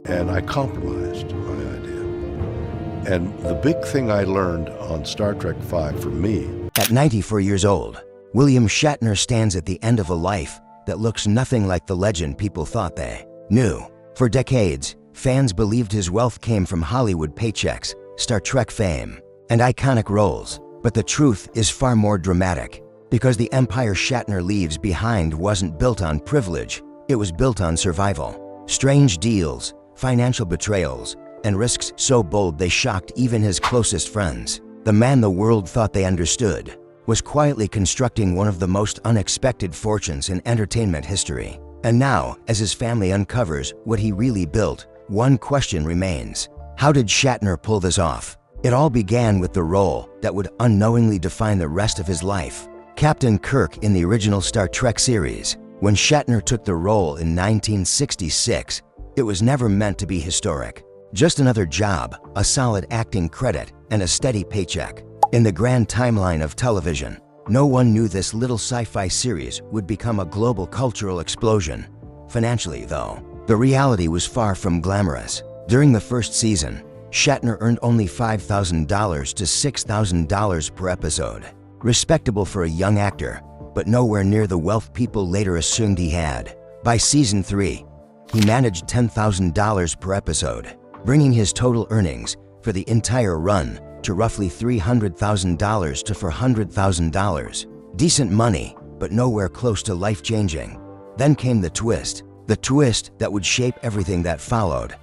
and I compromised my idea. And the big thing I learned on Star Trek V for me. At 94 years old, William Shatner stands at the end of a life that looks nothing like the legend people thought they knew. For decades, fans believed his wealth came from Hollywood paychecks, Star Trek fame, and iconic roles. But the truth is far more dramatic, because the empire Shatner leaves behind wasn't built on privilege, it was built on survival. Strange deals, financial betrayals, and risks so bold they shocked even his closest friends. The man the world thought they understood was quietly constructing one of the most unexpected fortunes in entertainment history. And now, as his family uncovers what he really built, one question remains. How did Shatner pull this off? It all began with the role that would unknowingly define the rest of his life. Captain Kirk in the original Star Trek series. When Shatner took the role in 1966, it was never meant to be historic. Just another job, a solid acting credit, and a steady paycheck. In the grand timeline of television, no one knew this little sci-fi series would become a global cultural explosion. Financially, though, the reality was far from glamorous. During the first season, Shatner earned only $5,000 to $6,000 per episode. Respectable for a young actor, but nowhere near the wealth people later assumed he had. By season 3, he managed $10,000 per episode, bringing his total earnings for the entire run to roughly $300,000 to $400,000. Decent money, but nowhere close to life-changing. Then came the twist that would shape everything that followed.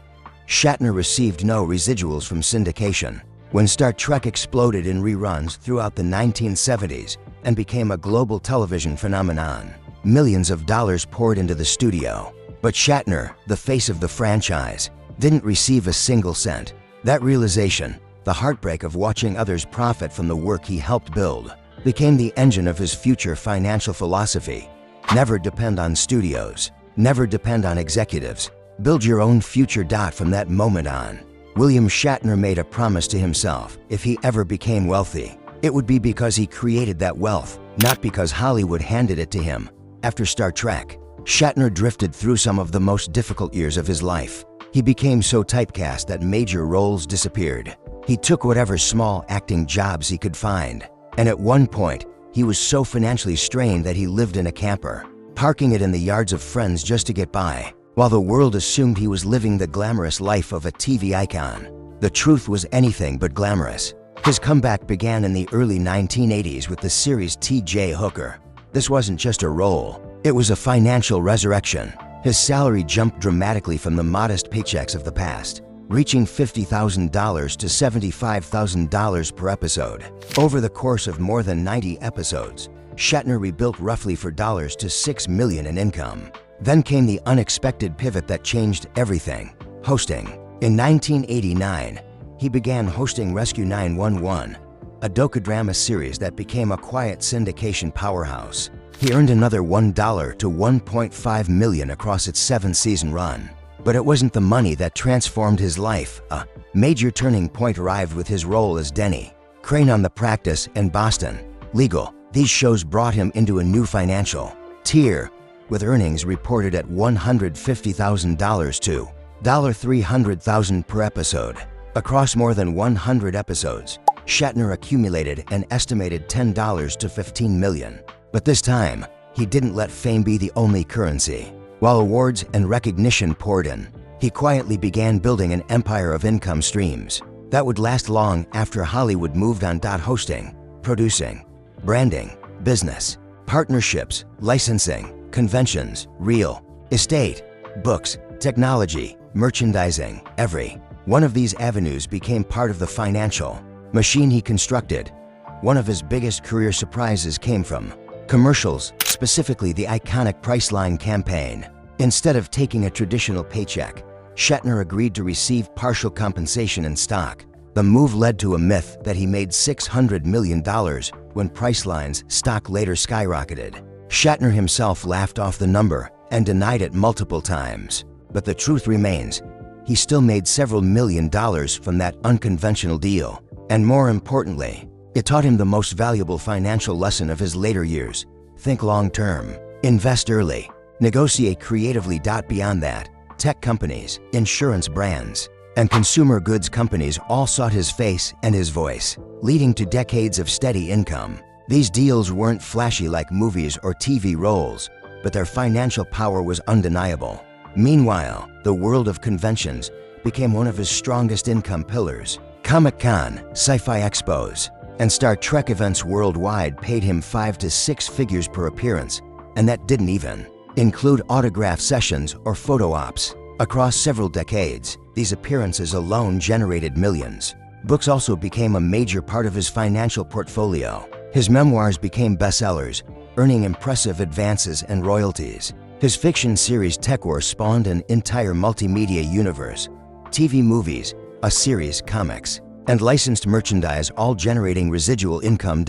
Shatner received no residuals from syndication. When Star Trek exploded in reruns throughout the 1970s and became a global television phenomenon, millions of dollars poured into the studio. But Shatner, the face of the franchise, didn't receive a single cent. That realization, the heartbreak of watching others profit from the work he helped build, became the engine of his future financial philosophy. Never depend on studios. Never depend on executives. Build your own future. From that moment on, William Shatner made a promise to himself. If he ever became wealthy, it would be because he created that wealth, not because Hollywood handed it to him. After Star Trek, Shatner drifted through some of the most difficult years of his life. He became so typecast that major roles disappeared. He took whatever small acting jobs he could find. And at one point, he was so financially strained that he lived in a camper, parking it in the yards of friends just to get by, while the world assumed he was living the glamorous life of a TV icon. The truth was anything but glamorous. His comeback began in the early 1980s with the series T.J. Hooker. This wasn't just a role, it was a financial resurrection. His salary jumped dramatically from the modest paychecks of the past, reaching $50,000 to $75,000 per episode. Over the course of more than 90 episodes, Shatner rebuilt roughly for dollars to $6 million in income. Then came the unexpected pivot that changed everything: hosting. In 1989, he began hosting Rescue 911, a docudrama series that became a quiet syndication powerhouse. He earned another $1 to $1.5 million across its 7-season run. But it wasn't the money that transformed his life. A major turning point arrived with his role as Denny, Crane on The Practice, and Boston Legal. These shows brought him into a new financial tier, with earnings reported at $150,000 to $300,000 per episode. Across more than 100 episodes, Shatner accumulated an estimated $10 to $15 million. But this time, he didn't let fame be the only currency. While awards and recognition poured in, he quietly began building an empire of income streams that would last long after Hollywood moved on. Hosting, producing, branding, business, partnerships, licensing, conventions, real estate, books, technology, merchandising. Every one of these avenues became part of the financial machine he constructed. One of his biggest career surprises came from commercials, specifically the iconic Priceline campaign. Instead of taking a traditional paycheck, Shatner agreed to receive partial compensation in stock. The move led to a myth that he made $600 million when Priceline's stock later skyrocketed. Shatner himself laughed off the number and denied it multiple times. But the truth remains, he still made several $1,000,000 from that unconventional deal. And more importantly, it taught him the most valuable financial lesson of his later years: think long-term, invest early, negotiate creatively. Beyond that, Tech companies, insurance brands, and consumer goods companies all sought his face and his voice, leading to decades of steady income. These deals weren't flashy like movies or TV roles, but their financial power was undeniable. Meanwhile, the world of conventions became one of his strongest income pillars. Comic-Con, sci-fi expos, and Star Trek events worldwide paid him 5 to 6 figures per appearance, and that didn't even include autograph sessions or photo ops. Across several decades, these appearances alone generated millions. Books also became a major part of his financial portfolio. His memoirs became bestsellers, earning impressive advances and royalties. His fiction series Tech Wars spawned an entire multimedia universe, TV movies, a series, comics, and licensed merchandise, all generating residual income.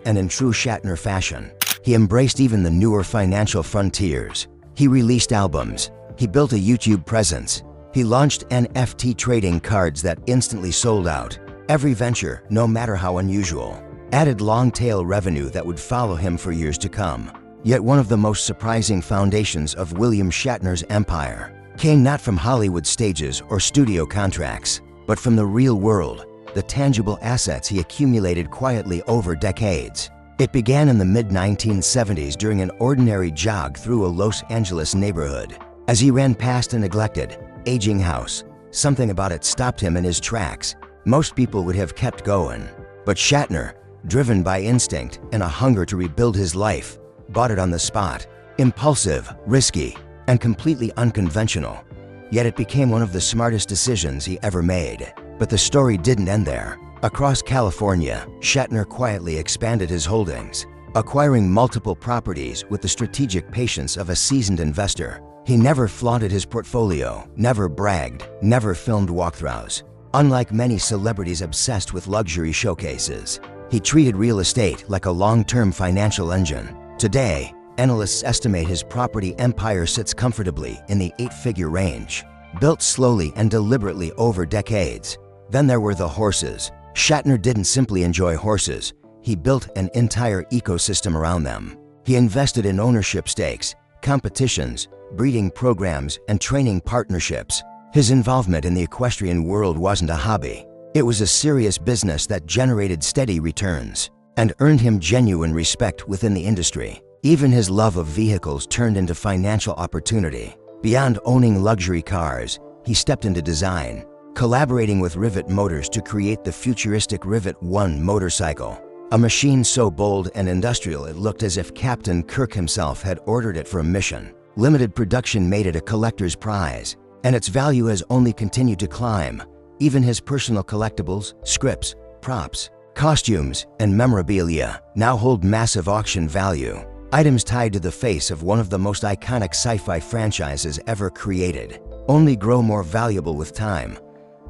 And in true Shatner fashion, he embraced even the newer financial frontiers. He released albums, he built a YouTube presence, he launched NFT trading cards that instantly sold out. Every venture, no matter how unusual, added long-tail revenue that would follow him for years to come. Yet one of the most surprising foundations of William Shatner's empire came not from Hollywood stages or studio contracts, but from the real world, the tangible assets he accumulated quietly over decades. It began in the mid-1970s during an ordinary jog through a Los Angeles neighborhood. As he ran past a neglected, aging house, something about it stopped him in his tracks. Most people would have kept going, but Shatner, driven by instinct and a hunger to rebuild his life, bought it on the spot. Impulsive, risky, and completely unconventional, yet it became one of the smartest decisions he ever made. But the story didn't end there. Across California, Shatner quietly expanded his holdings, acquiring multiple properties with the strategic patience of a seasoned investor. He never flaunted his portfolio, never bragged, never filmed walkthroughs. Unlike many celebrities obsessed with luxury showcases, he treated real estate like a long-term financial engine. Today, analysts estimate his property empire sits comfortably in the 8-figure range, built slowly and deliberately over decades. Then there were the horses. Shatner didn't simply enjoy horses, he built an entire ecosystem around them. He invested in ownership stakes, competitions, breeding programs, and training partnerships. His involvement in the equestrian world wasn't a hobby. It was a serious business that generated steady returns and earned him genuine respect within the industry. Even his love of vehicles turned into financial opportunity. Beyond owning luxury cars, he stepped into design, collaborating with Rivet Motors to create the futuristic Rivet 1 motorcycle, a machine so bold and industrial it looked as if Captain Kirk himself had ordered it for a mission. Limited production made it a collector's prize, and its value has only continued to climb. Even his personal collectibles, scripts, props, costumes, and memorabilia now hold massive auction value. Items tied to the face of one of the most iconic sci-fi franchises ever created only grow more valuable with time.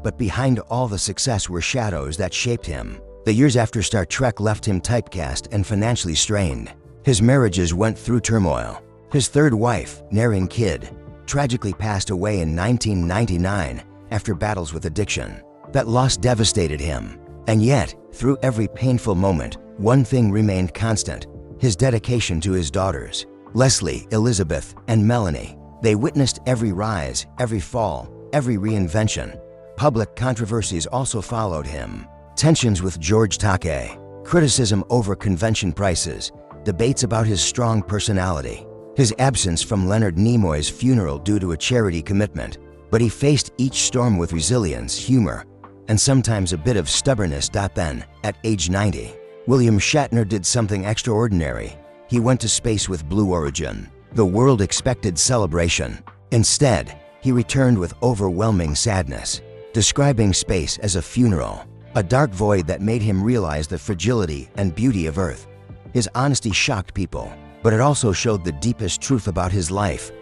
But behind all the success were shadows that shaped him. The years after Star Trek left him typecast and financially strained. His marriages went through turmoil. His third wife, Naren Kidd, tragically passed away in 1999 after battles with addiction. That loss devastated him. And yet, through every painful moment, one thing remained constant: his dedication to his daughters, Leslie, Elizabeth, and Melanie. They witnessed every rise, every fall, every reinvention. Public controversies also followed him. Tensions with George Takei, criticism over convention prices, debates about his strong personality, his absence from Leonard Nimoy's funeral due to a charity commitment. But he faced each storm with resilience, humor, and sometimes a bit of stubbornness. Then, at age 90, William Shatner did something extraordinary. He went to space with Blue Origin. The world expected celebration. Instead, he returned with overwhelming sadness, describing space as a funeral, a dark void that made him realize the fragility and beauty of Earth. His honesty shocked people, but it also showed the deepest truth about his life.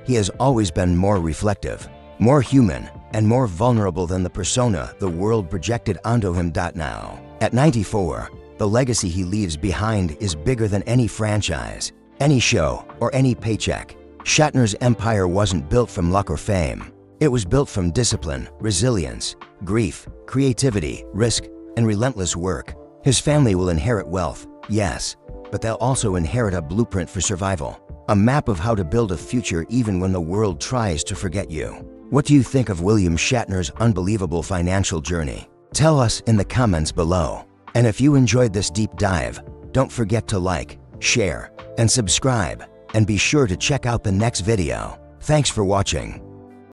He has always been more reflective, more human, and more vulnerable than the persona the world projected onto him. Now, at 94, the legacy he leaves behind is bigger than any franchise, any show, or any paycheck. Shatner's empire wasn't built from luck or fame. It was built from discipline, resilience, grief, creativity, risk, and relentless work. His family will inherit wealth, yes, but they'll also inherit a blueprint for survival, A map of how to build a future even when the world tries to forget you. What do you think of William Shatner's unbelievable financial journey? Tell us in the comments below. And if you enjoyed this deep dive, don't forget to like, share, and subscribe. And be sure to check out the next video. Thanks for watching.